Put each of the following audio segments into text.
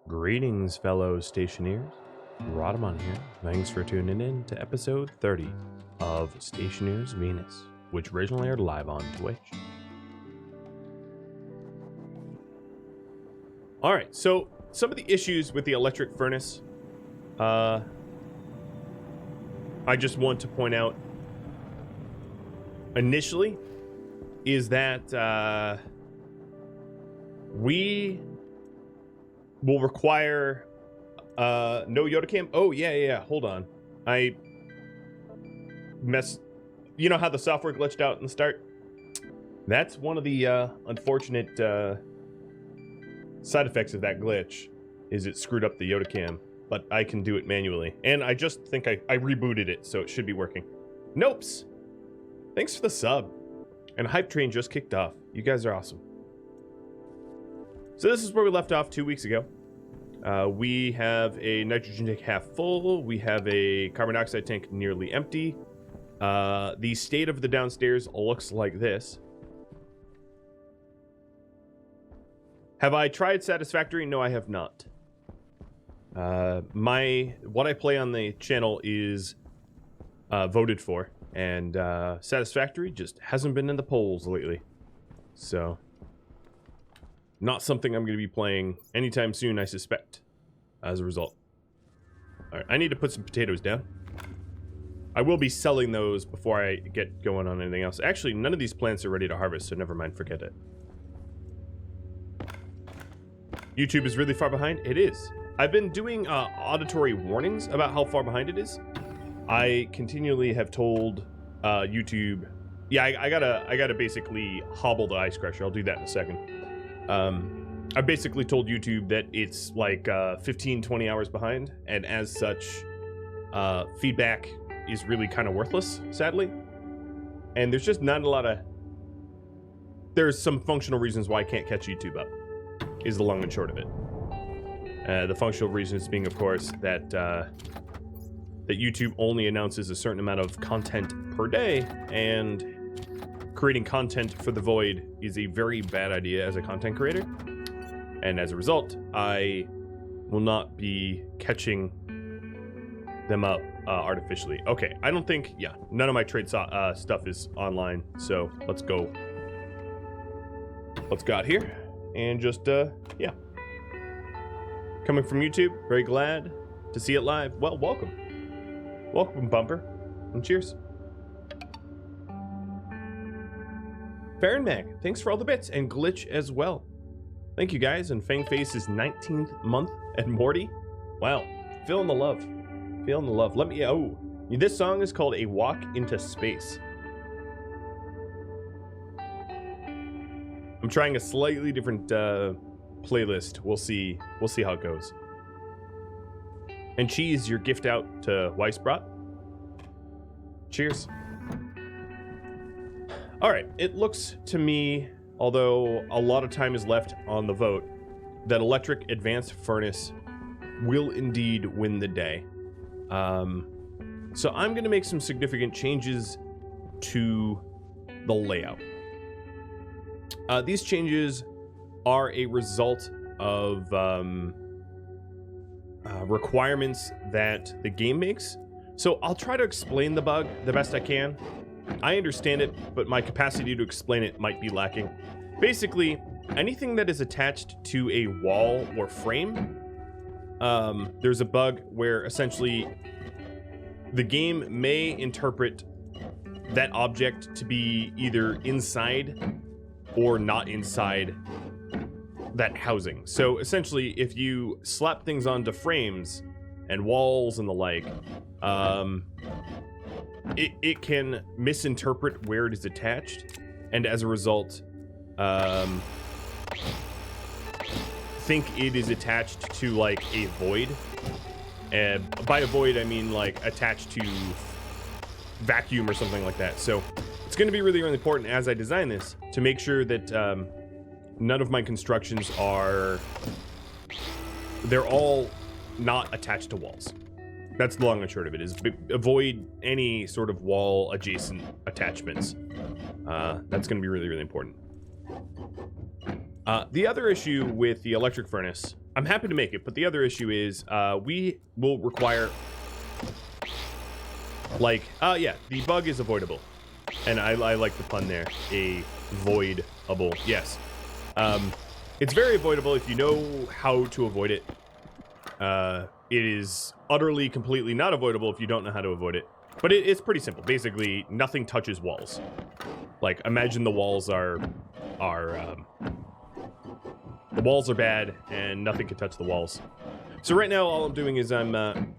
Greetings, fellow stationeers. Rhadamant here. Thanks for tuning in to episode 30 of Stationeers Venus, which originally aired live on Twitch. Alright, so some of the issues with the electric furnace, I just want to point out initially is that we will require no Yoda cam. Oh yeah, hold on. I messed. You know how the software glitched out in the start? That's one of the unfortunate side effects of that glitch, is it screwed up the Yoda cam, but I can do it manually. And I just think I rebooted it, so it should be working. Nopes! Thanks for the sub. And Hype Train just kicked off. You guys are awesome. So this is where we left off 2 weeks ago. We have a nitrogen tank half full. We have a carbon dioxide tank nearly empty. The state of the downstairs looks like this. Have I tried Satisfactory? No, I have not. What I play on the channel is voted for, and Satisfactory just hasn't been in the polls lately. So, not something I'm going to be playing anytime soon, I suspect, as a result. Alright, I need to put some potatoes down. I will be selling those before I get going on anything else. Actually, none of these plants are ready to harvest, so never mind, forget it. YouTube is really far behind? It is. I've been doing auditory warnings about how far behind it is. I continually have told YouTube... Yeah, I gotta basically hobble the ice crusher. I'll do that in a second. I basically told YouTube that it's like 15-20 hours behind, and as such, feedback is really kind of worthless, sadly. And there's just not a lot of... There's some functional reasons why I can't catch YouTube up, is the long and short of it. The functional reasons being, of course, that that YouTube only announces a certain amount of content per day, and creating content for the void is a very bad idea as a content creator. And as a result, I will not be catching them up artificially. Okay, I don't think, yeah, none of my trade stuff is online, so let's go. Let's go out here and just, yeah. Coming from YouTube, very glad to see it live. Well, welcome. Welcome, Bumper, and cheers. Farron Mag, thanks for all the bits, and Glitch as well. Thank you guys, and Fangface's 19th month, and Morty. Wow, feeling the love. Feeling the love. Let me, oh, this song is called A Walk into Space. I'm trying a slightly different playlist. We'll see how it goes. And Cheese, your gift out to Weissbrot. Cheers. All right, it looks to me, although a lot of time is left on the vote, that electric advanced furnace will indeed win the day. So I'm going to make some significant changes to the layout. These changes are a result of requirements that the game makes. So I'll try to explain the bug the best I can. I understand it, but my capacity to explain it might be lacking. Basically, anything that is attached to a wall or frame, there's a bug where essentially the game may interpret that object to be either inside or not inside that housing. So essentially, if you slap things onto frames and walls and the like, it can misinterpret where it is attached, and as a result, think it is attached to like a void. And by a void, I mean like attached to vacuum or something like that. So it's going to be really, really important as I design this to make sure that none of my constructions they're all not attached to walls. That's the long and short of it, is avoid any sort of wall adjacent attachments. That's going to be really, really important. The other issue with the electric furnace I'm happy to make it, but the other issue is we will require, like, yeah, the bug is avoidable. And I like the pun there, a voidable, yes. It's very avoidable if you know how to avoid it. It is utterly, completely not avoidable if you don't know how to avoid it. But it's pretty simple. Basically, nothing touches walls. Like, imagine the walls are bad and nothing can touch the walls. So right now, all I'm doing is I'm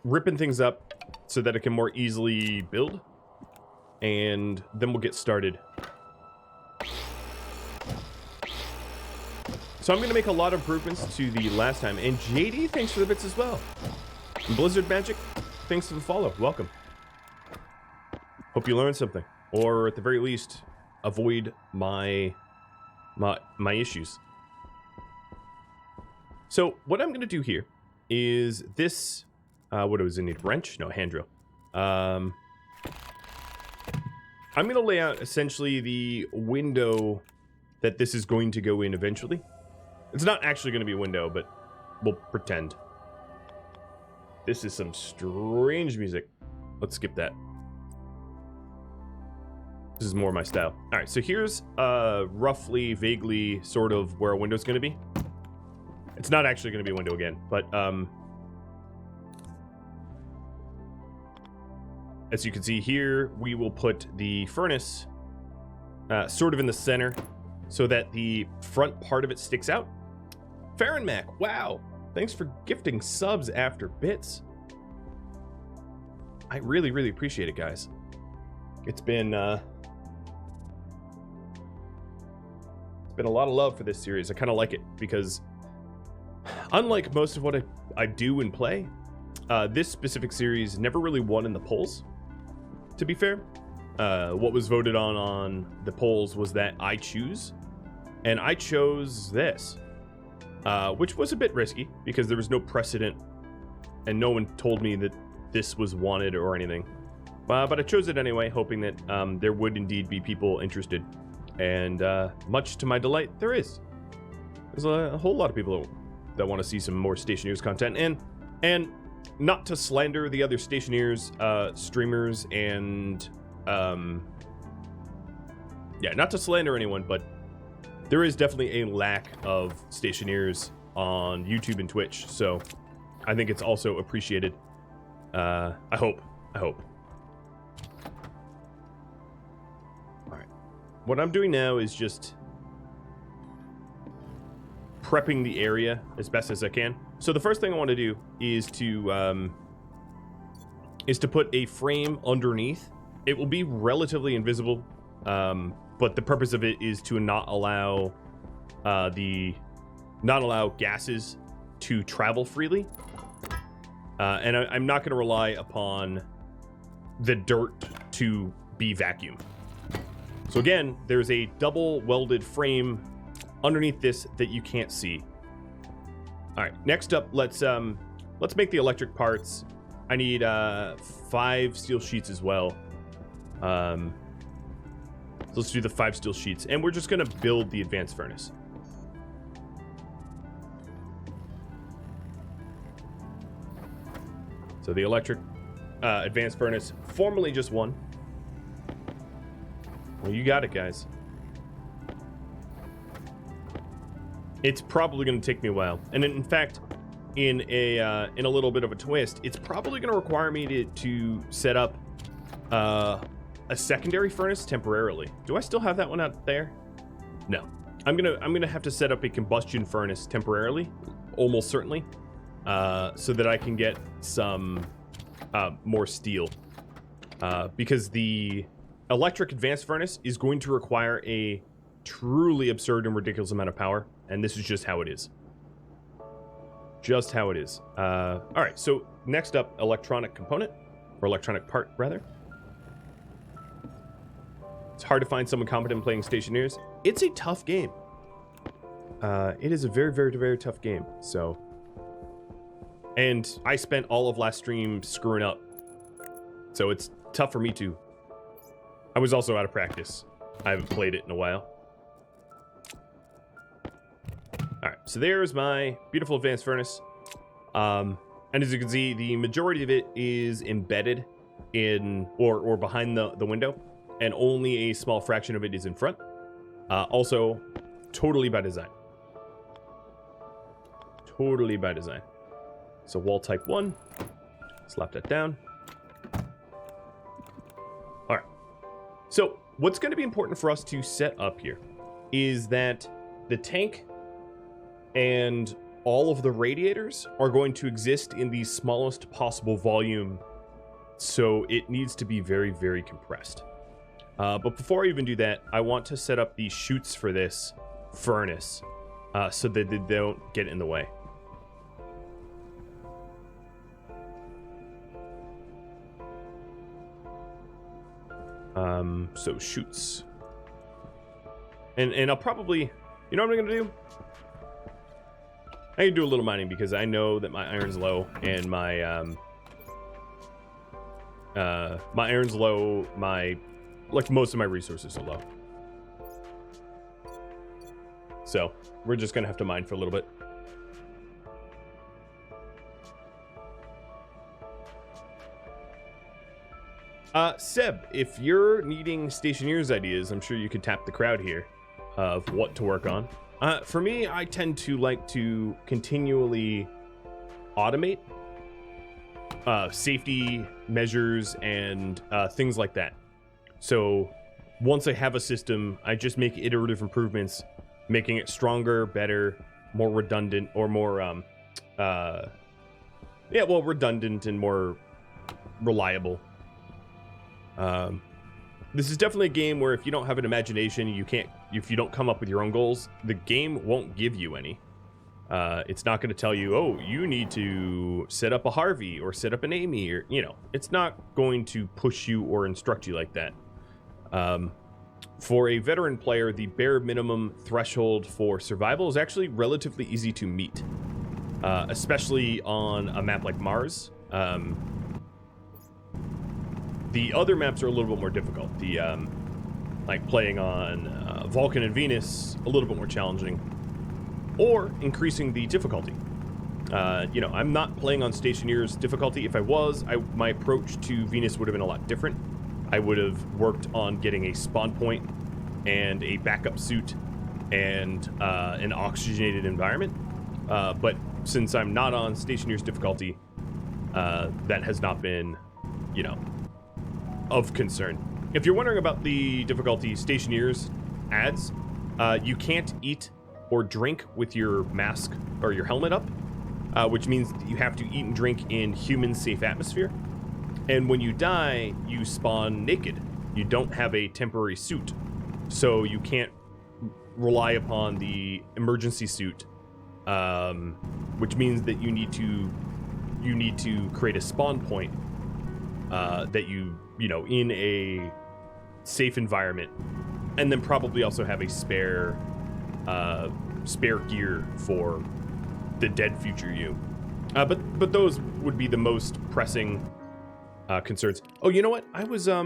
ripping things up so that it can more easily build. And then we'll get started. So I'm going to make a lot of improvements to the last time. And JD, thanks for the bits as well. And Blizzard Magic, thanks for the follow. Welcome. Hope you learned something. Or at the very least, avoid my issues. So what I'm going to do here is this... what was it? Need wrench? No, hand drill. I'm going to lay out essentially the window that this is going to go in eventually. It's not actually going to be a window, but we'll pretend. This is some strange music. Let's skip that. This is more my style. All right, so here's roughly, vaguely, sort of where a window's going to be. It's not actually going to be a window again, but as you can see here, we will put the furnace sort of in the center so that the front part of it sticks out. Farron Mac, wow. Thanks for gifting subs after bits. I really, really appreciate it, guys. It's been a lot of love for this series. I kind of like it because unlike most of what I do and play, this specific series never really won in the polls. To be fair, what was voted on the polls was that I choose, and I chose this, which was a bit risky because there was no precedent and no one told me that this was wanted or anything. But I chose it anyway, hoping that there would indeed be people interested. And much to my delight, there's a whole lot of people that want to see some more Stationeers content. And not to slander the other Stationeers streamers and yeah, not to slander anyone, but there is definitely a lack of Stationeers on YouTube and Twitch, so I think it's also appreciated. I hope. All right. What I'm doing now is just prepping the area as best as I can. So the first thing I want to do is to put a frame underneath. It will be relatively invisible, but the purpose of it is to not allow gases to travel freely. And I'm not going to rely upon the dirt to be vacuum. So again, there's a double welded frame underneath this that you can't see. All right, next up, let's make the electric parts. I need 5 steel sheets as well. So let's do the 5 steel sheets, and we're just gonna build the advanced furnace. So the electric advanced furnace, formerly just 1. Well, you got it, guys. It's probably going to take me a while, and in fact, in a little bit of a twist, it's probably going to require me to set up a secondary furnace temporarily. Do I still have that one out there? No. I'm gonna have to set up a combustion furnace temporarily, almost certainly, so that I can get some more steel, because the electric advanced furnace is going to require a truly absurd and ridiculous amount of power, and this is just how it is. Just how it is. All right, so next up, electronic component, or electronic part, rather. It's hard to find someone competent playing Stationeers. It's a tough game. It is a very, very, very tough game, so... And I spent all of last stream screwing up, so it's tough for me too. I was also out of practice. I haven't played it in a while. All right, so there's my beautiful advanced furnace. And as you can see, the majority of it is embedded in or behind the window, and only a small fraction of it is in front. Also, totally by design. Totally by design. So wall type 1. Slap that down. All right. So what's going to be important for us to set up here is that the tank and all of the radiators are going to exist in the smallest possible volume, so it needs to be very, very compressed. But before I even do that, I want to set up the chutes for this furnace so that they don't get in the way. So chutes. And I'll probably, you know what I'm gonna do? I can do a little mining because I know that my iron's low, and my my iron's low, like most of my resources are low. So we're just gonna have to mine for a little bit. Seb, if you're needing Stationeers ideas, I'm sure you could tap the crowd here of what to work on. For me, I tend to like to continually automate safety measures and things like that. So once I have a system, I just make iterative improvements, making it stronger, better, more redundant, or more, redundant and more reliable. This is definitely a game where if you don't have an imagination, if you don't come up with your own goals, the game won't give you any. It's not going to tell you, oh, you need to set up a Harvey or set up an Amy, or, it's not going to push you or instruct you like that. For a veteran player, the bare minimum threshold for survival is actually relatively easy to meet, especially on a map like Mars. The other maps are a little bit more difficult. Like playing on Vulcan and Venus, a little bit more challenging, or increasing the difficulty. I'm not playing on Stationeers difficulty. If I was, my approach to Venus would have been a lot different. I would have worked on getting a spawn point and a backup suit and an oxygenated environment. But since I'm not on Stationeers difficulty, that has not been, of concern. If you're wondering about the difficulty Stationeers adds, you can't eat or drink with your mask or your helmet up, which means that you have to eat and drink in human safe atmosphere. And when you die, you spawn naked. You don't have a temporary suit, so you can't rely upon the emergency suit, which means that you need to create a spawn point that you in a safe environment, and then probably also have a spare gear for the dead future you. But those would be the most pressing concerns. Oh, you know what? I was all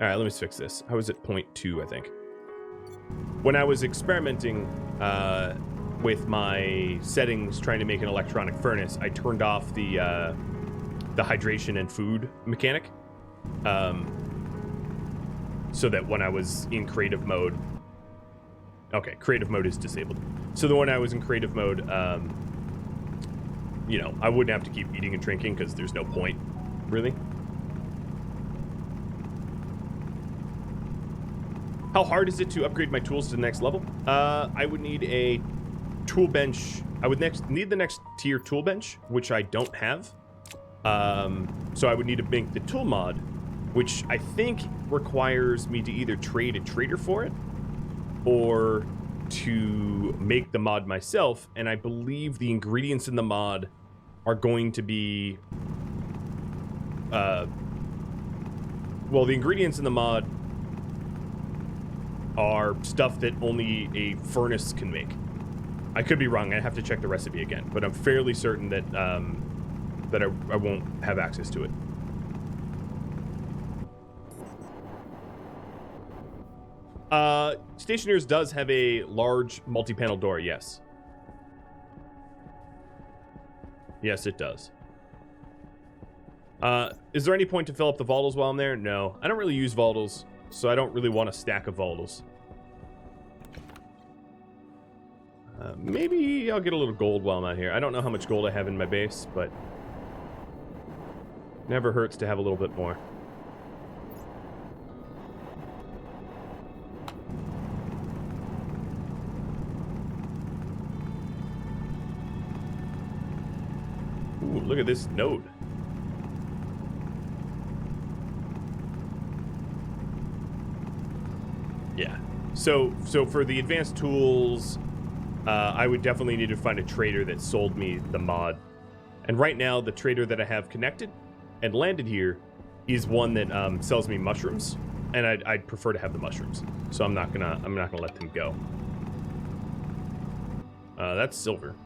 right, let me fix this. I was at 0.2, I think. When I was experimenting with my settings trying to make an electronic furnace, I turned off the hydration and food mechanic, so that when I was in creative mode, okay, creative mode is disabled. So that when I was in creative mode, I wouldn't have to keep eating and drinking because there's no point, really. How hard is it to upgrade my tools to the next level? I would need a tool bench. I would need the next tier tool bench, which I don't have. So I would need to make the tool mod, which I think requires me to either trade a trader for it or to make the mod myself. And I believe the ingredients in the mod are going to be, the ingredients in the mod are stuff that only a furnace can make. I could be wrong. I have to check the recipe again, but I'm fairly certain that I won't have access to it. Stationeers does have a large multi-panel door, yes. Yes, it does. Is there any point to fill up the volatils while I'm there? No. I don't really use volatils, so I don't really want a stack of volatils. Maybe I'll get a little gold while I'm out here. I don't know how much gold I have in my base, but never hurts to have a little bit more. Ooh, look at this node. Yeah. So for the advanced tools, I would definitely need to find a trader that sold me the mod. And right now, the trader that I have connected and landed here is one that sells me mushrooms, and I'd prefer to have the mushrooms. So I'm not gonna let them go. That's silver.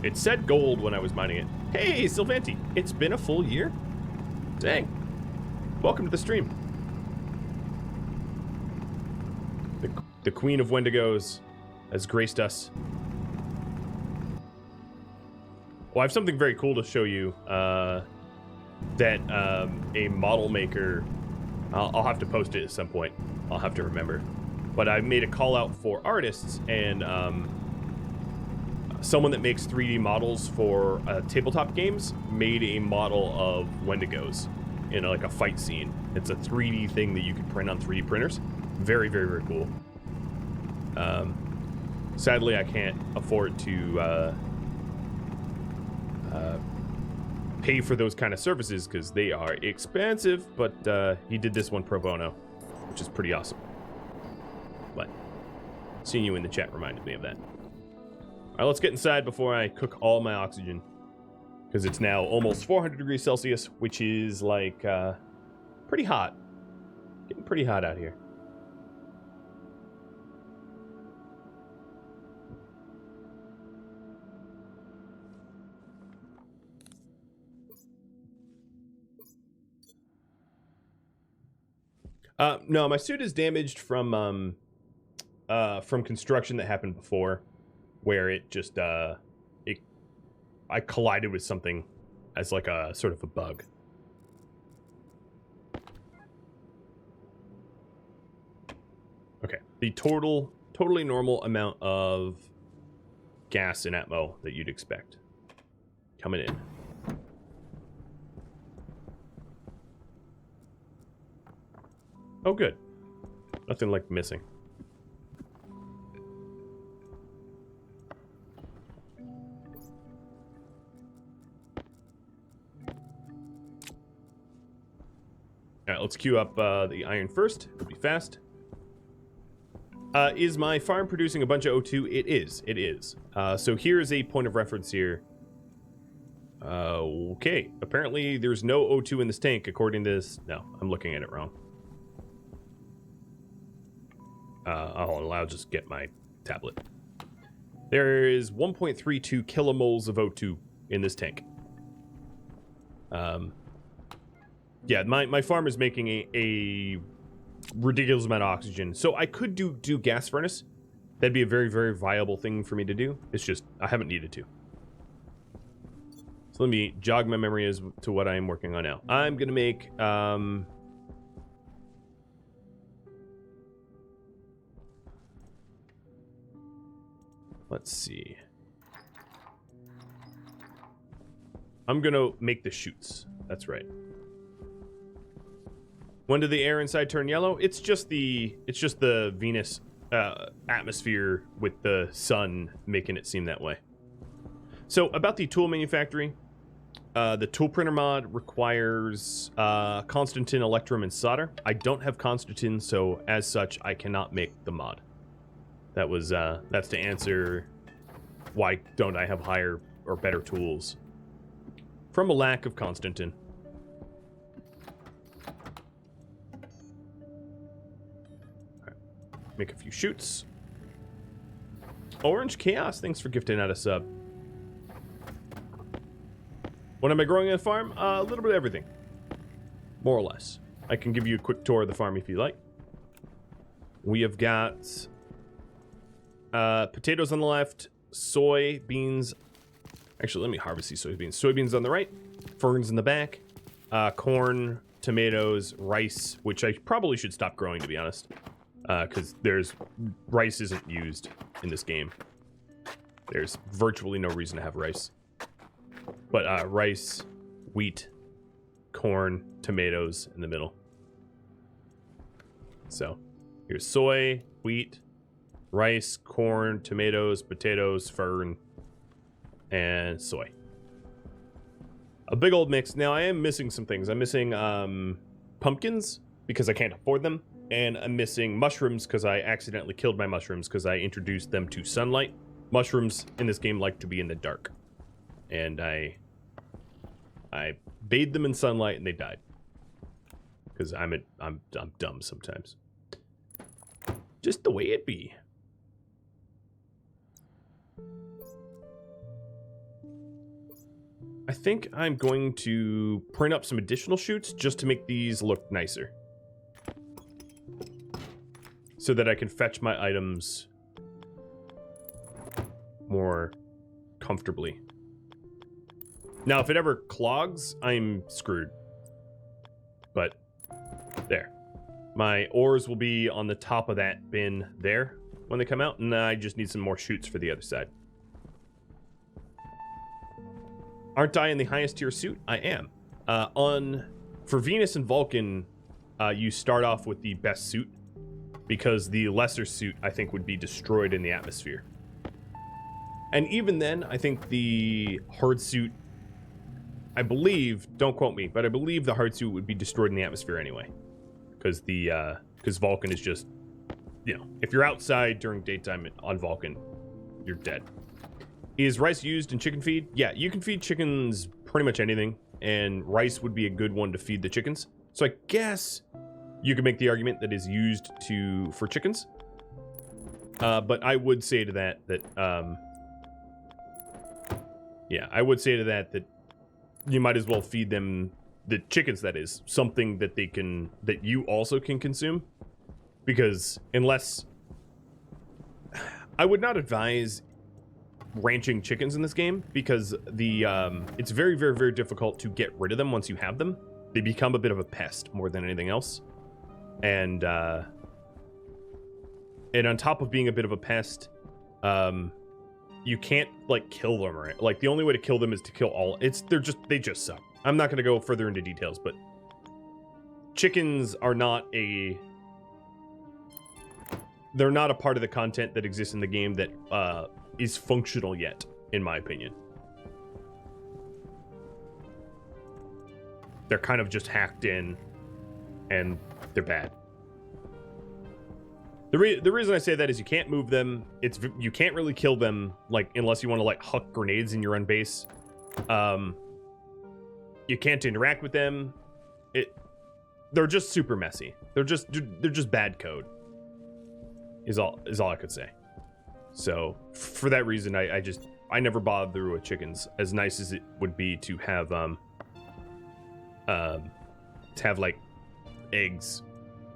It said gold when I was mining it. Hey, Sylvanti, it's been a full year. Dang. Welcome to the stream. The Queen of Wendigos has graced us. Well, I have something very cool to show you that a model maker... I'll have to post it at some point. I'll have to remember. But I made a call out for artists, and someone that makes 3D models for tabletop games made a model of Wendigos in like a fight scene. It's a 3D thing that you could print on 3D printers. Very, very, very cool. Sadly, I can't afford to pay for those kind of services because they are expensive, but he did this one pro bono, which is pretty awesome. But seeing you in the chat reminded me of that. All right, let's get inside before I cook all my oxygen, because it's now almost 400 degrees Celsius, which is like pretty hot. Getting pretty hot out here. No, my suit is damaged from construction that happened before, where it just I collided with something as like a sort of a bug. Okay, the totally normal amount of gas and atmo that you'd expect coming in. Oh, good. Nothing like missing. All right, let's queue up the iron first. It'll be fast. Is my farm producing a bunch of O2? It is. It is. So here's a point of reference here. Okay. Apparently, there's no O2 in this tank, according to this. No, I'm looking at it wrong. I'll just get my tablet. There is 1.32 kilomoles of O2 in this tank. Yeah, my farm is making a ridiculous amount of oxygen. So I could do gas furnace. That'd be a very, very viable thing for me to do. It's just, I haven't needed to. So let me jog my memory as to what I'm working on now. I'm going to make... let's see. I'm going to make the chutes. That's right. When did the air inside turn yellow? It's just the Venus atmosphere with the sun making it seem that way. So about the tool manufacturing, the tool printer mod requires Constantin, Electrum, and solder. I don't have Constantin, so as such, I cannot make the mod. That was that's to answer why don't I have higher or better tools from a lack of Constantin. Make a few chutes. Orange Chaos, thanks for gifting out a sub. What am I growing on the farm? A little bit of everything. More or less. I can give you a quick tour of the farm if you like. We have got potatoes on the left, soy, beans. Actually, let me harvest these soybeans. Soybeans on the right, ferns in the back, corn, tomatoes, rice, which I probably should stop growing, to be honest, because rice isn't used in this game. There's virtually no reason to have rice. But rice, wheat, corn, tomatoes in the middle. So here's soy, wheat, rice, corn, tomatoes, potatoes, fern, and soy. A big old mix. Now I am missing some things. I'm missing pumpkins because I can't afford them, and I'm missing mushrooms because I accidentally killed my mushrooms because I introduced them to sunlight. Mushrooms in this game like to be in the dark, and I bathed them in sunlight and they died because I'm dumb sometimes. Just the way it be. I think I'm going to print up some additional shoots just to make these look nicer, so that I can fetch my items more comfortably. Now, if it ever clogs, I'm screwed. But there. My ores will be on the top of that bin there when they come out, and I just need some more chutes for the other side. Aren't I in the highest tier suit? I am. For Venus and Vulcan, you start off with the best suit, because the lesser suit, I think, would be destroyed in the atmosphere. And even then, I think the hard suit, I believe, don't quote me, but I believe the hard suit would be destroyed in the atmosphere anyway. Because Vulcan is just, you know, if you're outside during daytime on Vulcan, you're dead. Is rice used in chicken feed? Yeah, you can feed chickens pretty much anything, and rice would be a good one to feed the chickens. So I guess you could make the argument that is used for chickens. But I would say to that yeah, I would say to that you might as well feed them, the chickens that is, something that that you also can consume. Because unless, I would not advise ranching chickens in this game, because it's very, very, very difficult to get rid of them once you have them. They become a bit of a pest more than anything else. And on top of being a bit of a pest, you can't like kill them, or like the only way to kill them is to kill all. They just suck. I'm not going to go further into details, but chickens are they're not a part of the content that exists in the game that is functional yet, in my opinion. They're kind of just hacked in, and they're bad. The reason I say that is you can't move them. You can't really kill them, like, unless you want to like huck grenades in your own base. You can't interact with them. They're just super messy. They're just bad code. Is all I could say. So for that reason, I never bother with chickens. As nice as it would be to have like eggs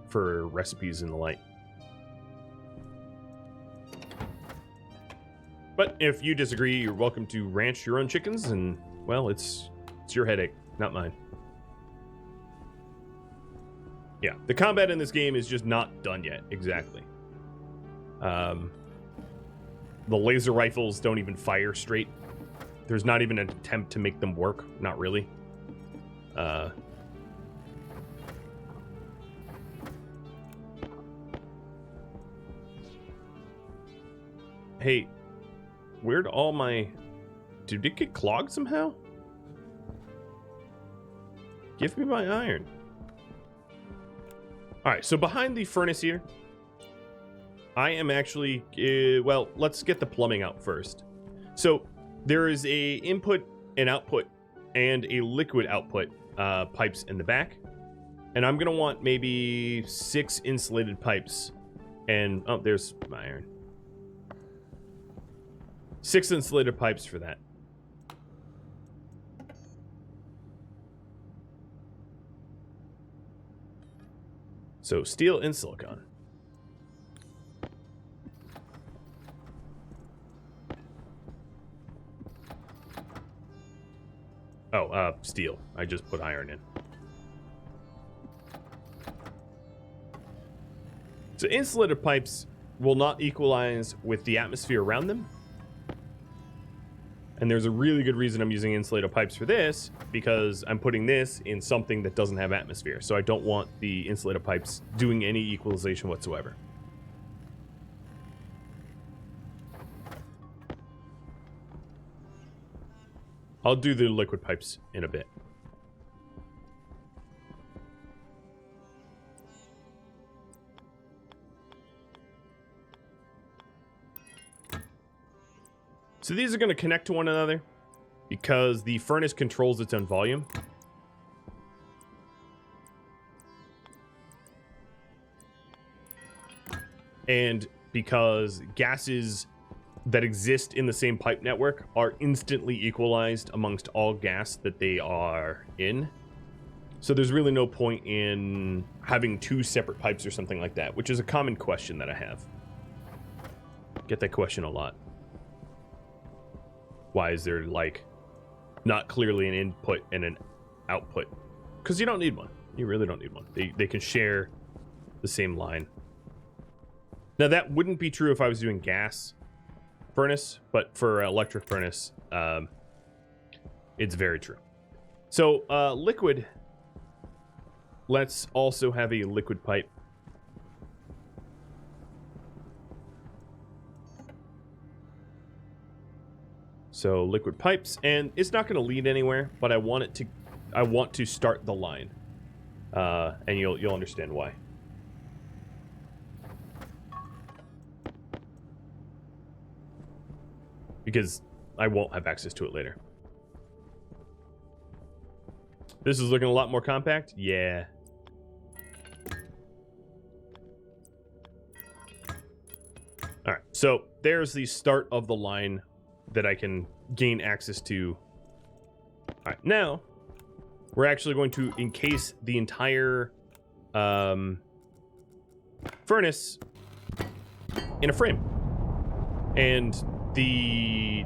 for recipes and the like. But if you disagree, you're welcome to ranch your own chickens, and well, it's your headache, not mine. Yeah, the combat in this game is just not done yet, exactly. The laser rifles don't even fire straight. There's not even an attempt to make them work, not really. Hey, where'd all my... Did it get clogged somehow? Give me my iron. Alright, so behind the furnace here, I am actually... well, let's get the plumbing out first. So, there is a input and output and a liquid output pipes in the back. And I'm going to want maybe 6 insulated pipes. And, oh, there's my iron. 6 insulated pipes for that. So, steel and silicon. Oh, steel. I just put iron in. So insulated pipes will not equalize with the atmosphere around them. And there's a really good reason I'm using insulated pipes for this, because I'm putting this in something that doesn't have atmosphere. So I don't want the insulated pipes doing any equalization whatsoever. I'll do the liquid pipes in a bit. So these are going to connect to one another because the furnace controls its own volume. And because gases that exist in the same pipe network are instantly equalized amongst all gas that they are in. So there's really no point in having two separate pipes or something like that, which is a common question that I have. Get that question a lot. Why is there, like, not clearly an input and an output? Because you don't need one. You really don't need one. They can share the same line. Now, that wouldn't be true if I was doing gas furnace, but for electric furnace, it's very true. So, liquid. Let's also have a liquid pipe. So liquid pipes, and it's not going to lead anywhere, but I want to start the line, and you'll understand why. Because I won't have access to it later. This is looking a lot more compact. Yeah. All right, so there's the start of the line that I can gain access to. All right, now we're actually going to encase the entire furnace in a frame, and the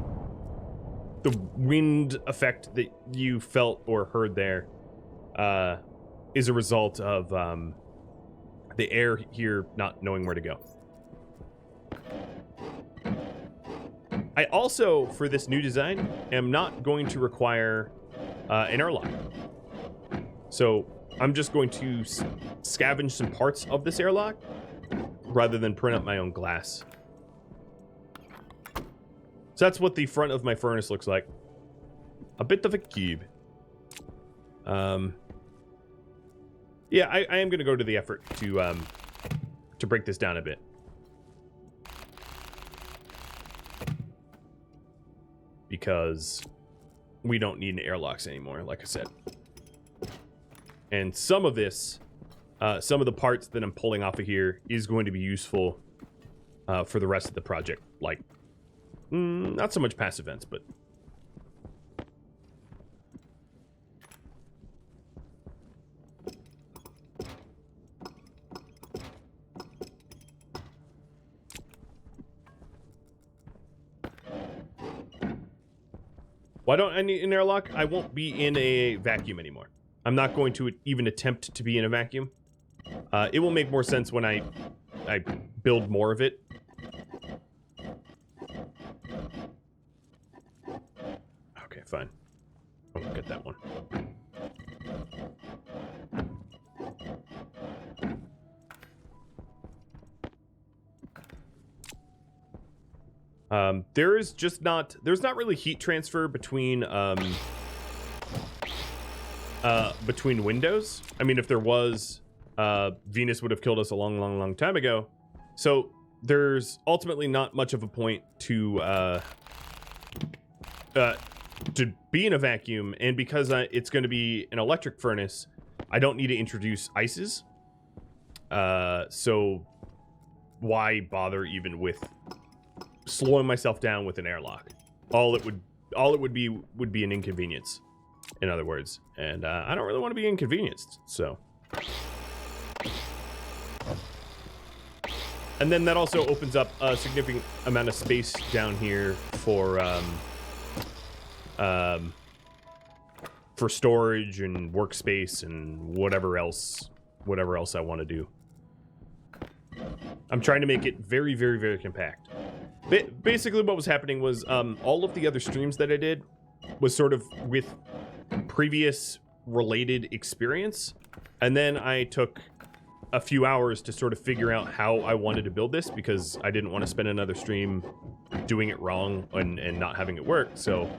wind effect that you felt or heard there is a result of the air here not knowing where to go. I also, for this new design, am not going to require an airlock. So I'm just going to scavenge some parts of this airlock rather than print up my own glass. So that's what the front of my furnace looks like. A bit of a cube. Yeah, I am going to go to the effort to break this down a bit. Because we don't need airlocks anymore, like I said. And some of this, some of the parts that I'm pulling off of here is going to be useful for the rest of the project. Like, not so much past events, but... Why don't I need an airlock? I won't be in a vacuum anymore. I'm not going to even attempt to be in a vacuum. It will make more sense when I build more of it. Okay, fine. I won't get that one. There's not really heat transfer between windows. I mean, if there was, Venus would have killed us a long time ago. So there's ultimately not much of a point to be in a vacuum, and because it's going to be an electric furnace, I don't need to introduce ices. So why bother even with slowing myself down with an airlock? All it would be an inconvenience, in other words, and I don't really want to be inconvenienced. So, and then that also opens up a significant amount of space down here for for storage and workspace and whatever else I want to do. I'm trying to make it very, very, very compact. Basically, what was happening was all of the other streams that I did was sort of with previous related experience, and then I took a few hours to sort of figure out how I wanted to build this, because I didn't want to spend another stream doing it wrong and not having it work. So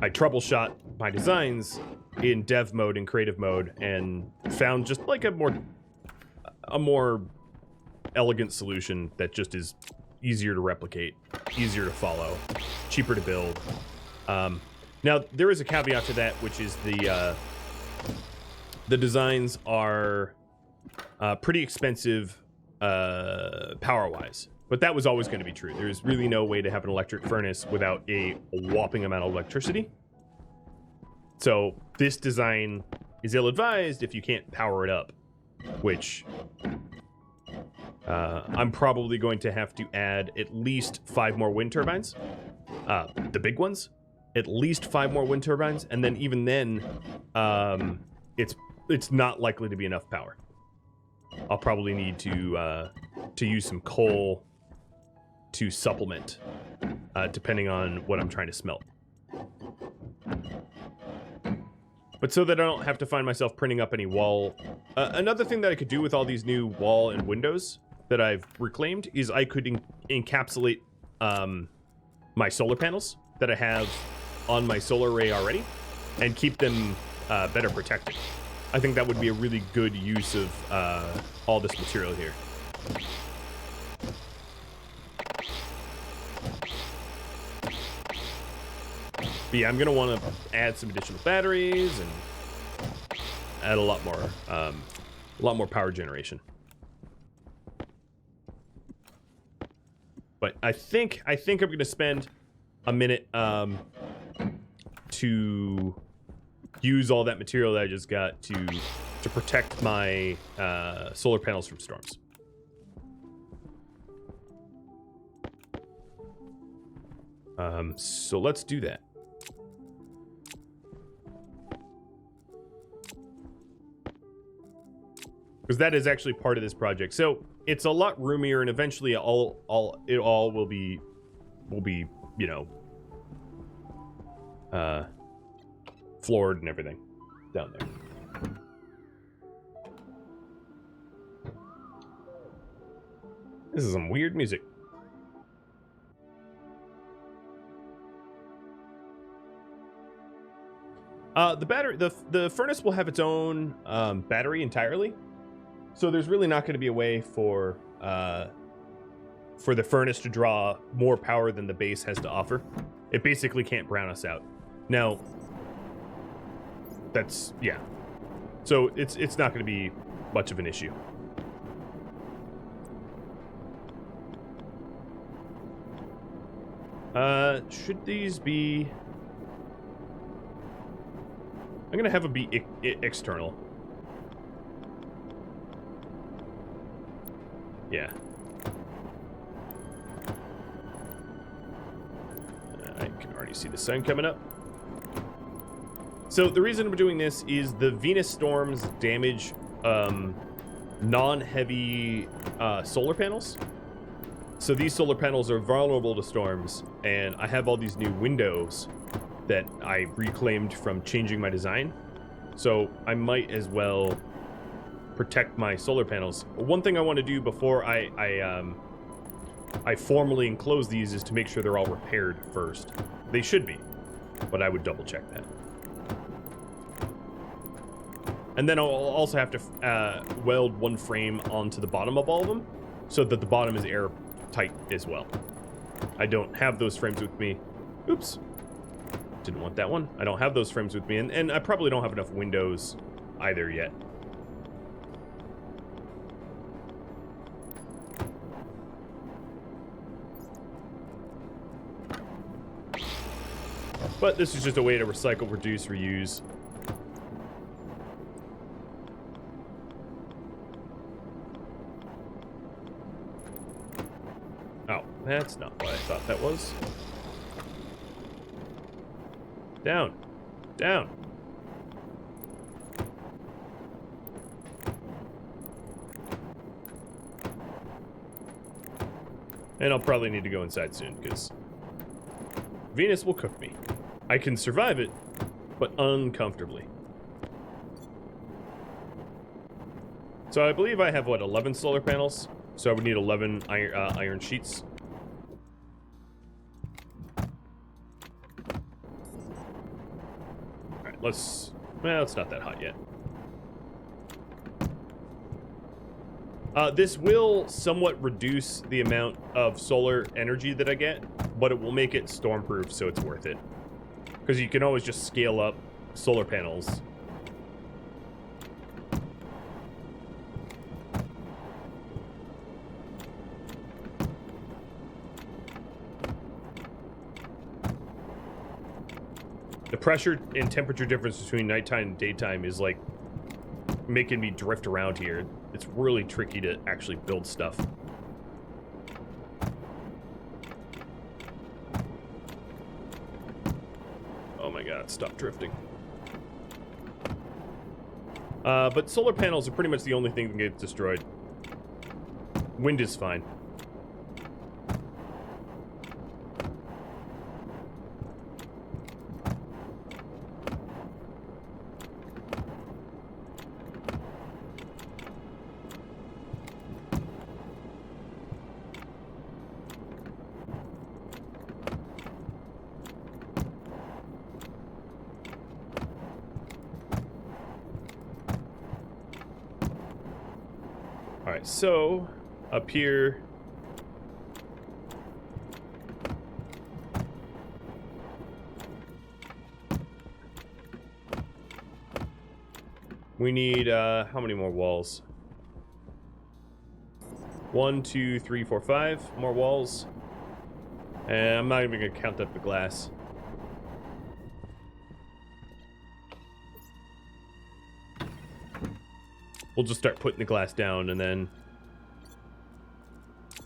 I troubleshot my designs in dev mode and creative mode and found just like a more elegant solution that just is easier to replicate, easier to follow, cheaper to build. Now there is a caveat to that, which is the designs are pretty expensive power-wise, but that was always going to be true. There's really no way to have an electric furnace without a whopping amount of electricity. So this design is ill-advised if you can't power it up, which I'm probably going to have to add at least 5 more wind turbines, the big ones, at least 5 more wind turbines, and then even then, it's not likely to be enough power. I'll probably need to use some coal to supplement, depending on what I'm trying to smelt. But so that I don't have to find myself printing up any wall. Another thing that I could do with all these new wall and windows that I've reclaimed is I could encapsulate my solar panels that I have on my solar array already and keep them better protected. I think that would be a really good use of all this material here. But yeah, I'm going to want to add some additional batteries and add a lot more power generation. But I think I'm going to spend a minute to use all that material that I just got to protect my solar panels from storms. So let's do that. Because that is actually part of this project. So it's a lot roomier, and eventually it all will be, you know, floored and everything down there. This is some weird music. The battery, the furnace will have its own battery entirely. So there's really not going to be a way for the furnace to draw more power than the base has to offer. It basically can't brown us out. Now, that's, yeah. So it's not going to be much of an issue. Should these be... I'm going to have it be external. Yeah. I can already see the sun coming up. So the reason we're doing this is the Venus storms damage non-heavy solar panels. So these solar panels are vulnerable to storms, and I have all these new windows that I reclaimed from changing my design. So I might as well protect my solar panels. One thing I want to do before I formally enclose these is to make sure they're all repaired first. They should be, but I would double check that. And then I'll also have to weld one frame onto the bottom of all of them so that the bottom is airtight as well. I don't have those frames with me. Oops. Didn't want that one. I don't have those frames with me, and I probably don't have enough windows either yet. But this is just a way to recycle, reduce, reuse. Oh, that's not what I thought that was. Down. Down. And I'll probably need to go inside soon, because Venus will cook me. I can survive it, but uncomfortably. So I believe I have, what, 11 solar panels? So I would need 11 iron sheets. Alright, let's... Well, it's not that hot yet. This will somewhat reduce the amount of solar energy that I get, but it will make it stormproof, so it's worth it. Because you can always just scale up solar panels. The pressure and temperature difference between nighttime and daytime is like making me drift around here. It's really tricky to actually build stuff. Oh my god, stop drifting. But solar panels are pretty much the only thing that gets destroyed. Wind is fine. Alright, so up here we need how many more walls? 1, 2, 3, 4, 5 more walls. And I'm not even gonna count up the glass. We'll just start putting the glass down, and then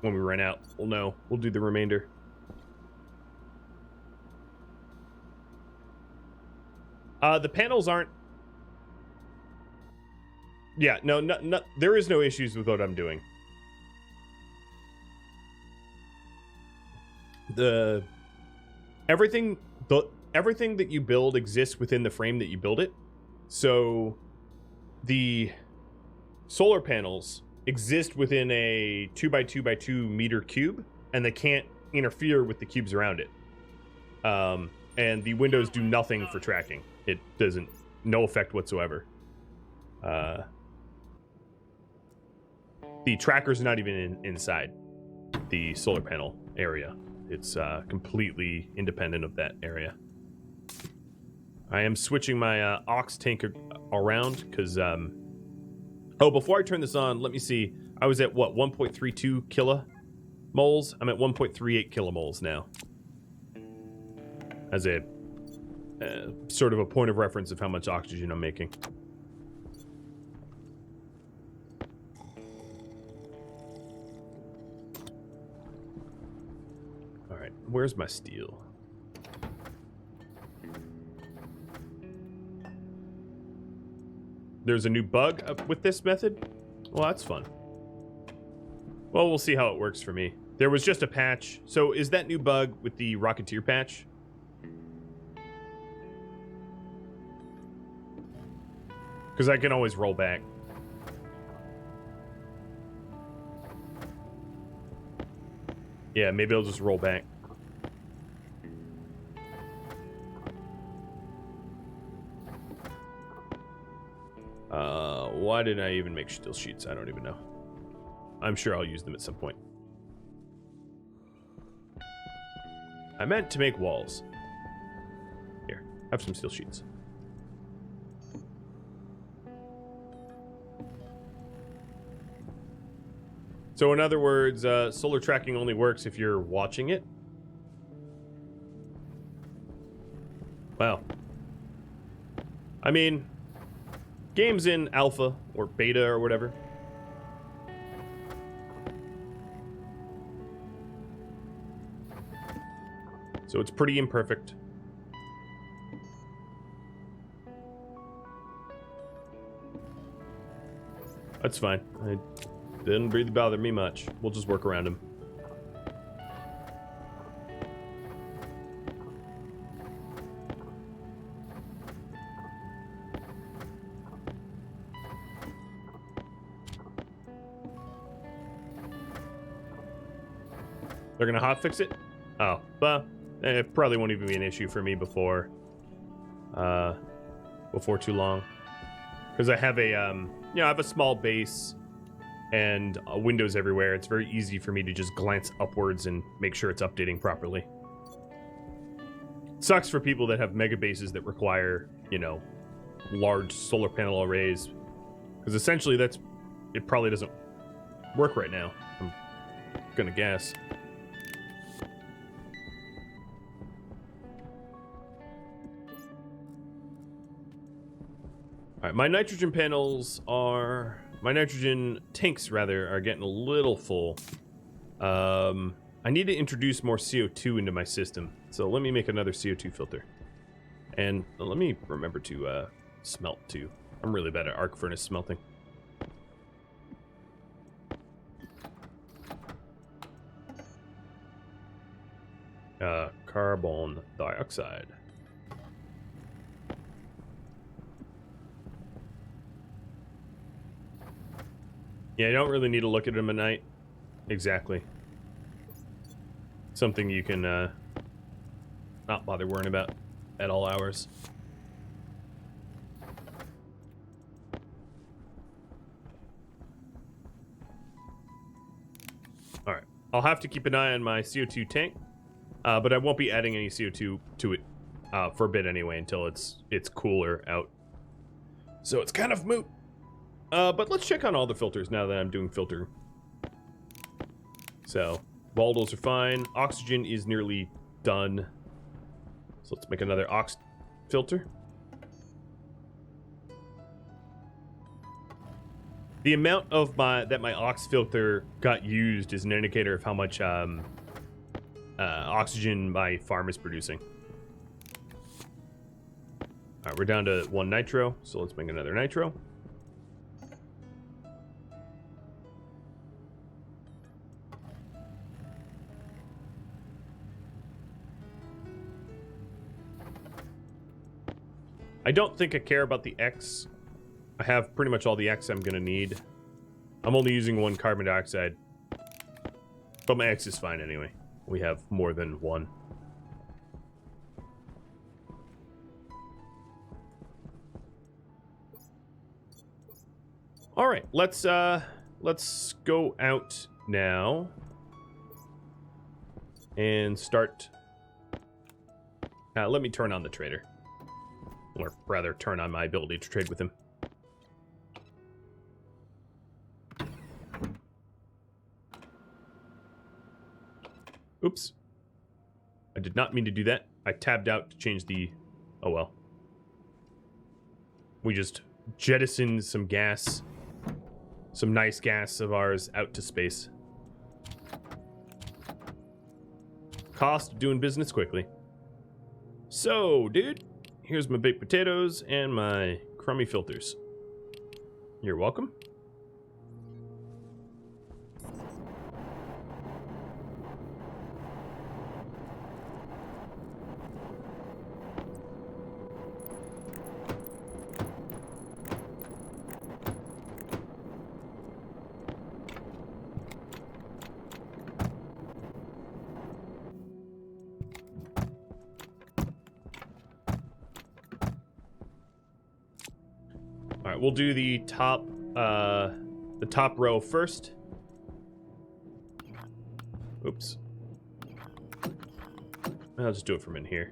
when we run out, we'll know. We'll do the remainder. The panels aren't... Yeah, no, there is no issues with what I'm doing. Everything that you build exists within the frame that you build it. So the solar panels exist within a 2x2x2 meter cube, and they can't interfere with the cubes around it. And the windows do nothing for tracking. It doesn't, no effect whatsoever. The tracker's not even inside the solar panel area. It's completely independent of that area. I am switching my ox tank around because oh, before I turn this on, let me see. I was at, what, 1.32 kilomoles? I'm at 1.38 kilomoles now. As a sort of a point of reference of how much oxygen I'm making. Alright, where's my steel? There's a new bug with this method? Well, that's fun. Well, we'll see how it works for me. There was just a patch. So is that new bug with the Rocketeer patch? Because I can always roll back. Yeah, maybe I'll just roll back. Why did I even make steel sheets? I don't even know. I'm sure I'll use them at some point. I meant to make walls. Here, have some steel sheets. So in other words, solar tracking only works if you're watching it. Wow. I mean, game's in alpha or beta or whatever. So it's pretty imperfect. That's fine. It didn't really bother me much. We'll just work around him. They're gonna hotfix it? Oh, well, it probably won't even be an issue for me before too long. Because I have a, I have a small base and windows everywhere. It's very easy for me to just glance upwards and make sure it's updating properly. Sucks for people that have mega bases that require, large solar panel arrays. Because essentially it probably doesn't work right now, I'm gonna guess. Alright, my nitrogen tanks are getting a little full. I need to introduce more CO2 into my system. So let me make another CO2 filter. And let me remember to smelt too. I'm really bad at arc furnace smelting. Carbon dioxide. Yeah, you don't really need to look at them at night. Exactly. Something you can not bother worrying about at all hours. Alright. I'll have to keep an eye on my CO2 tank. But I won't be adding any CO2 to it for a bit anyway until it's cooler out. So it's kind of moot. But let's check on all the filters now that I'm doing filter. So, volatiles are fine. Oxygen is nearly done. So let's make another ox filter. The amount of that my ox filter got used is an indicator of how much oxygen my farm is producing. Alright, we're down to 1 nitro, so let's make another nitro. I don't think I care about the X. I have pretty much all the X I'm gonna need. I'm only using 1 carbon dioxide. But my X is fine anyway. We have more than 1. All right, let's go out now and start. Let me turn on the trader, or rather, turn on my ability to trade with him. Oops. I did not mean to do that. I tabbed out to change the... Oh, well. We just jettisoned some gas. Some nice gas of ours out to space. Cost of doing business quickly. So, dude, here's my baked potatoes and my crummy filters. You're welcome. Alright, we'll do the top row first. Oops. I'll just do it from in here.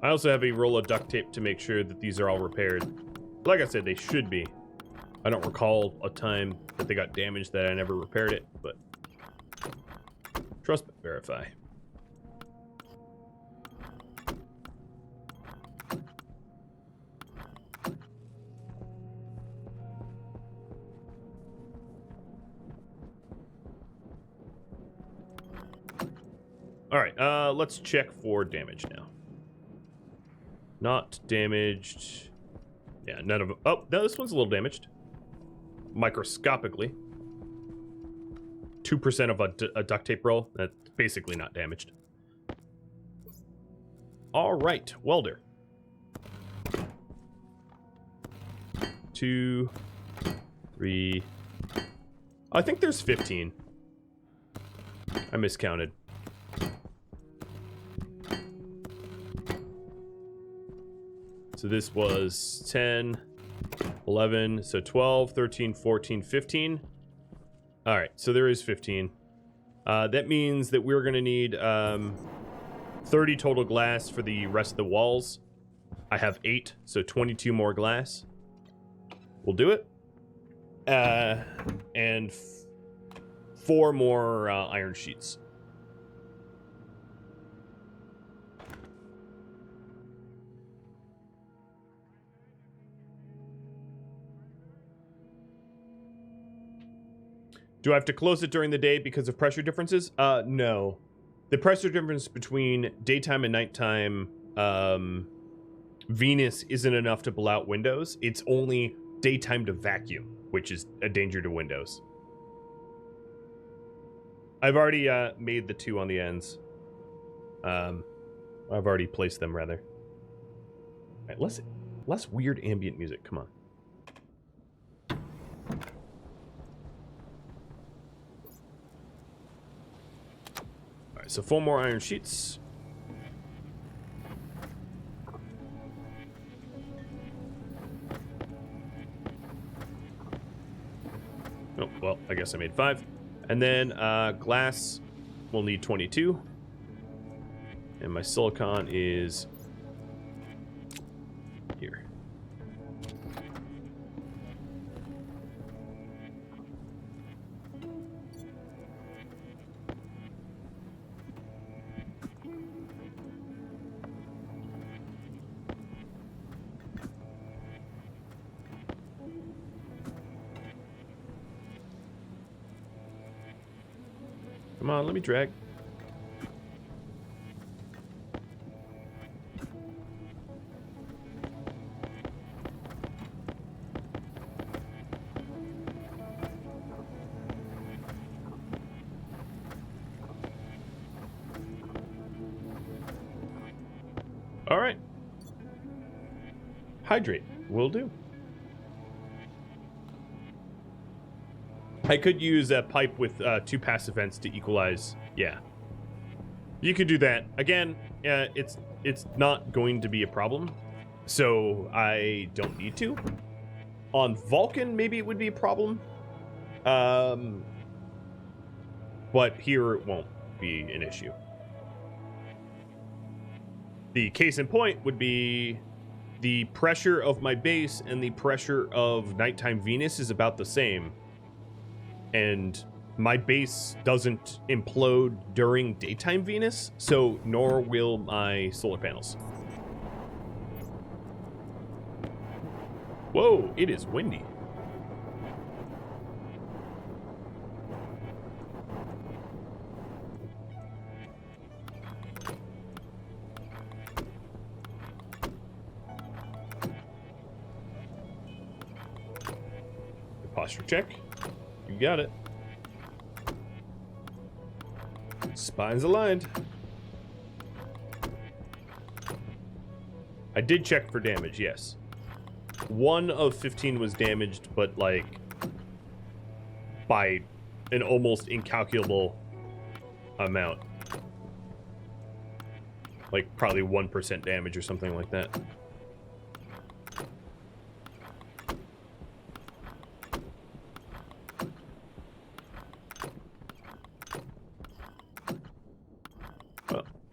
I also have a roll of duct tape to make sure that these are all repaired. Like I said, they should be. I don't recall a time that they got damaged that I never repaired it, but trust but verify. Alright, let's check for damage now. Not damaged. Yeah, none of them. Oh, no, this one's a little damaged. Microscopically. 2% of a duct tape roll. That's basically not damaged. Alright, welder. 2, 3. I think there's 15. I miscounted. So this was 10, 11, so 12, 13, 14, 15. All right, so there is 15. That means that we're going to need 30 total glass for the rest of the walls. I have 8, so 22 more glass. We'll do it. And 4 more iron sheets. Do I have to close it during the day because of pressure differences? No. The pressure difference between daytime and nighttime Venus isn't enough to blow out windows. It's only daytime to vacuum, which is a danger to windows. I've already made the 2 on the ends. I've already placed them, rather. All right, less weird ambient music. Come on. So 4 more iron sheets. Oh, well, I guess I made 5. And then glass will need 22. And my silicon is here. Come on, let me drag. All right. Hydrate will do. I could use a pipe with 2 passive vents to equalize. Yeah, you could do that. Again, it's not going to be a problem, so I don't need to. On Vulcan, maybe it would be a problem, but here it won't be an issue. The case in point would be the pressure of my base and the pressure of nighttime Venus is about the same. And my base doesn't implode during daytime Venus, so nor will my solar panels. Whoa, it is windy. Posture check. You got it. Spines aligned. I did check for damage, yes. 1 of 15 was damaged, but like by an almost incalculable amount. Like probably 1% damage or something like that.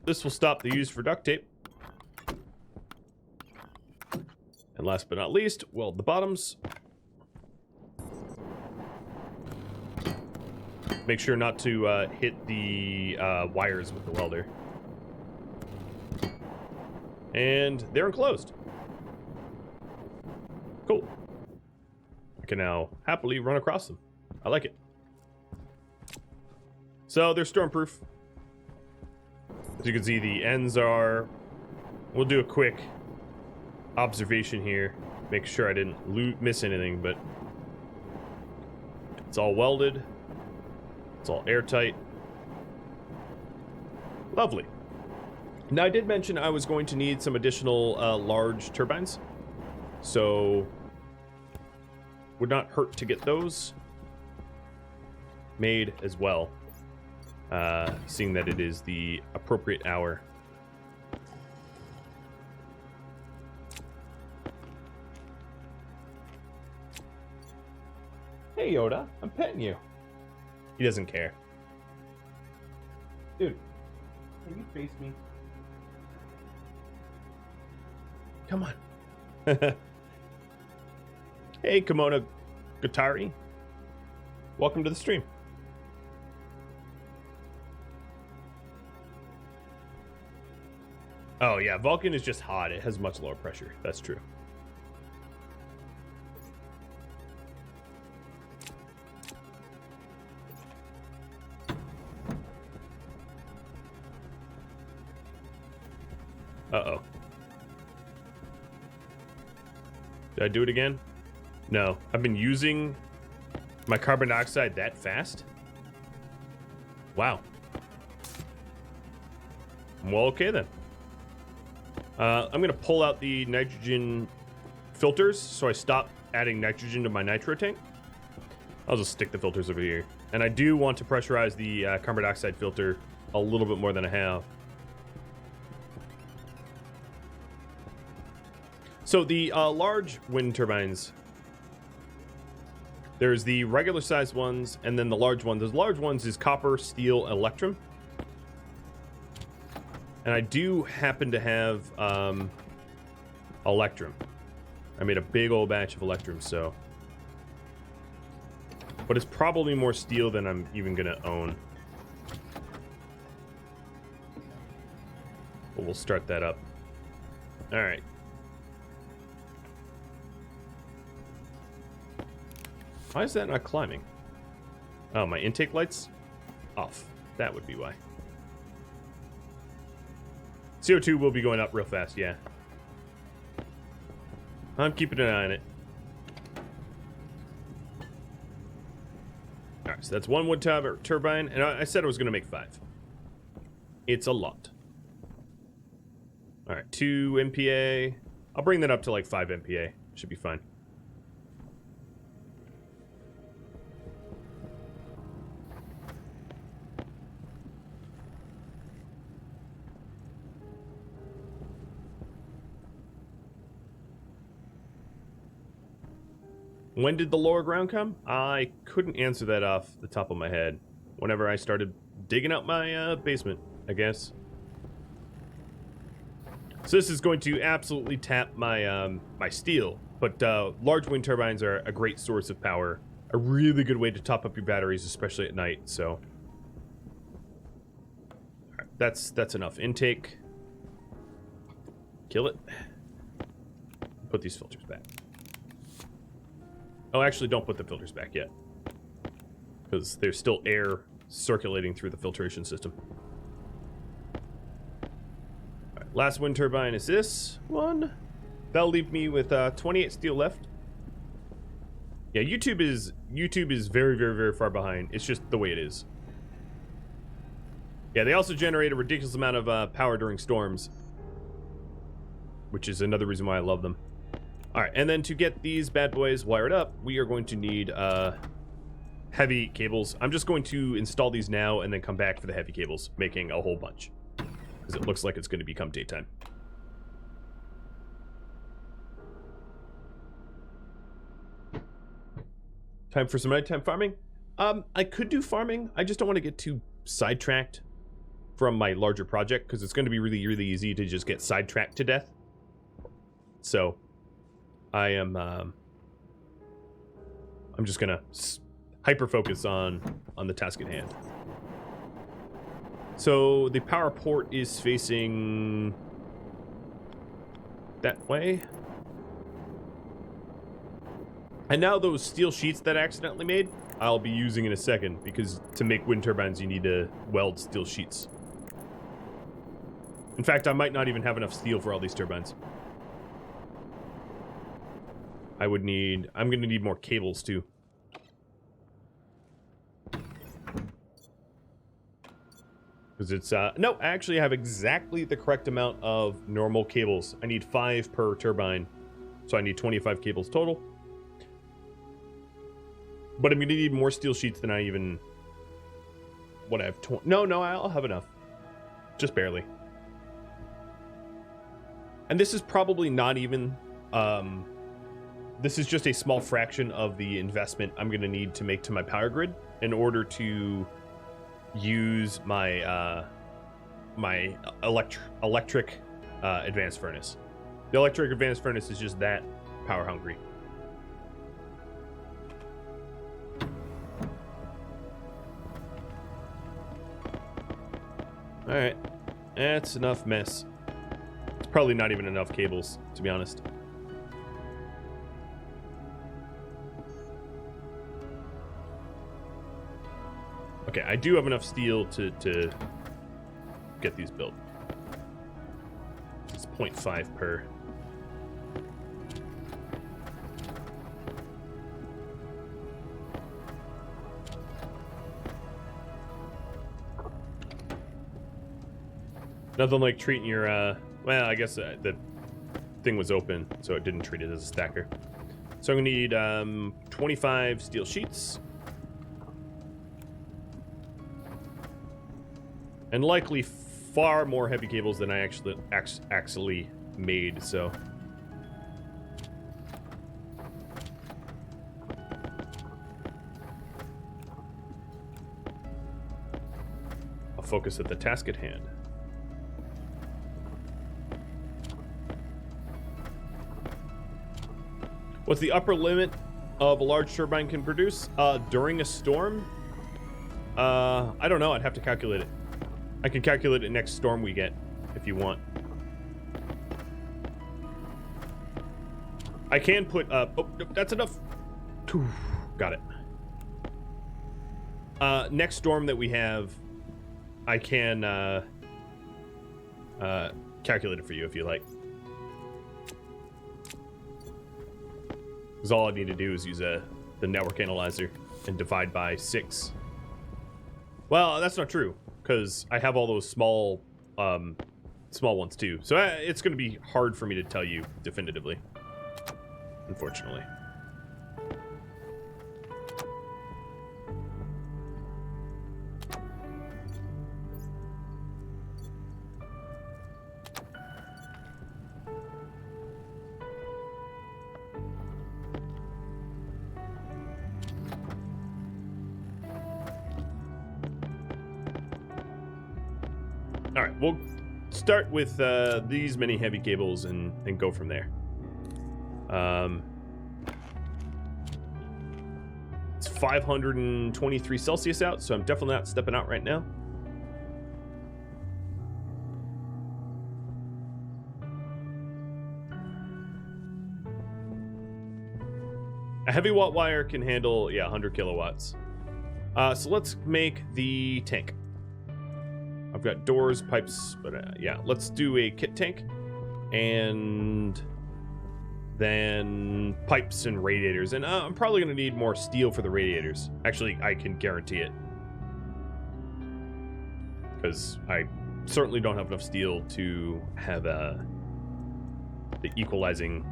This will stop the use for duct tape. And last but not least, weld the bottoms. Make sure not to hit the wires with the welder. And they're enclosed. Cool. I can now happily run across them. I like it. So they're stormproof. As you can see, the ends are... We'll do a quick observation here. Make sure I didn't miss anything, but... It's all welded. It's all airtight. Lovely. Now, I did mention I was going to need some additional large turbines. So... would not hurt to get those made as well, seeing that it is the appropriate hour. Hey Yoda, I'm petting you. He doesn't care. Dude, can you face me? Come on. Hey Kimono Gutari. Welcome to the stream. Oh yeah, Vulcan is just hot. It has much lower pressure. That's true. Uh-oh. Did I do it again? No. I've been using my carbon dioxide that fast? Wow. Well, okay then. I'm going to pull out the nitrogen filters so I stop adding nitrogen to my nitro tank. I'll just stick the filters over here. And I do want to pressurize the carbon dioxide filter a little bit more than I have. So the large wind turbines, there's the regular size ones and then the large ones. Those large ones is copper, steel, electrum. And I do happen to have electrum. I made a big old batch of electrum, so. But it's probably more steel than I'm even going to own. But we'll start that up. All right. Why is that not climbing? Oh, my intake lights off. That would be why. CO2 will be going up real fast, yeah. I'm keeping an eye on it. Alright, so that's one wood turbine, and I said I was going to make 5. It's a lot. Alright, 2 MPA. I'll bring that up to like 5 MPA. Should be fine. When did the lower ground come? I couldn't answer that off the top of my head. Whenever I started digging out my basement, I guess. So this is going to absolutely tap my my steel, but large wind turbines are a great source of power. A really good way to top up your batteries, especially at night. So all right, that's enough intake. Kill it. Put these filters back. Oh, actually, don't put the filters back yet, because there's still air circulating through the filtration system. All right, last wind turbine is this one. That'll leave me with 28 steel left. Yeah, YouTube is very, very, very far behind. It's just the way it is. Yeah, they also generate a ridiculous amount of power during storms, which is another reason why I love them. All right, and then to get these bad boys wired up, we are going to need heavy cables. I'm just going to install these now and then come back for the heavy cables, making a whole bunch, because it looks like it's going to become daytime. Time for some nighttime farming. I could do farming. I just don't want to get too sidetracked from my larger project, because it's going to be really, really easy to just get sidetracked to death. So I am I'm just gonna hyper focus on the task at hand. So the power port is facing that way. And now those steel sheets that I accidentally made, I'll be using in a second, because to make wind turbines you need to weld steel sheets. In fact, I might not even have enough steel for all these turbines. I'm going to need more cables too. Because it's, no, I actually have exactly the correct amount of normal cables. I need 5 per turbine. So I need 25 cables total. But I'm going to need more steel sheets than I even... What I have... No, I'll have enough. Just barely. And this is probably not even... this is just a small fraction of the investment I'm going to need to make to my power grid in order to use my my electric advanced furnace. The electric advanced furnace is just that power hungry. All right, that's enough mess. It's probably not even enough cables, to be honest. Okay, I do have enough steel to get these built. It's 0.5 per. Nothing like treating your, well, I guess the thing was open, so it didn't treat it as a stacker. So I'm gonna need 25 steel sheets. And likely far more heavy cables than I actually made, so. I'll focus at the task at hand. What's the upper limit of a large turbine can produce during a storm? I don't know. I'd have to calculate it. I can calculate it next storm we get, if you want. I can put oh, that's enough. Got it. Next storm that we have, I can calculate it for you if you like. Because all I need to do is use the network analyzer and divide by 6. Well, that's not true, because I have all those small ones too. So it's going to be hard for me to tell you definitively, unfortunately. All right, we'll start with these many heavy cables and go from there. It's 523 Celsius out, so I'm definitely not stepping out right now. A heavy watt wire can handle, 100 kilowatts. So let's make the tank. I've got doors, pipes, but let's do a kit tank. And then pipes and radiators. And I'm probably going to need more steel for the radiators. Actually, I can guarantee it. Because I certainly don't have enough steel to have the equalizing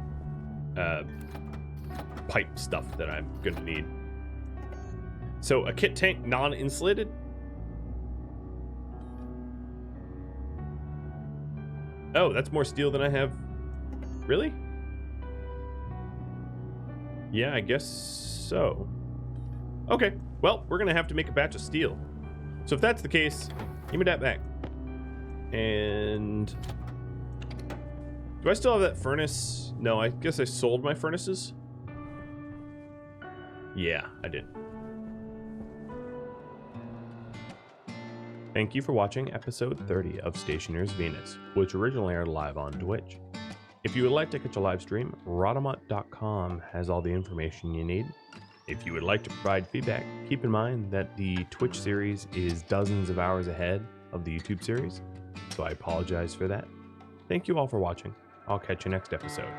pipe stuff that I'm going to need. So a kit tank, non-insulated. Oh, that's more steel than I have. Really? Yeah, I guess so. Okay, well, we're gonna have to make a batch of steel. So if that's the case, give me that back. And do I still have that furnace? No, I guess I sold my furnaces. Yeah, I did. Thank you for watching episode 30 of Stationeers Venus, which originally aired live on Twitch. If you would like to catch a live stream, Rhadamant.com has all the information you need. If you would like to provide feedback, keep in mind that the Twitch series is dozens of hours ahead of the YouTube series, so I apologize for that. Thank you all for watching. I'll catch you next episode.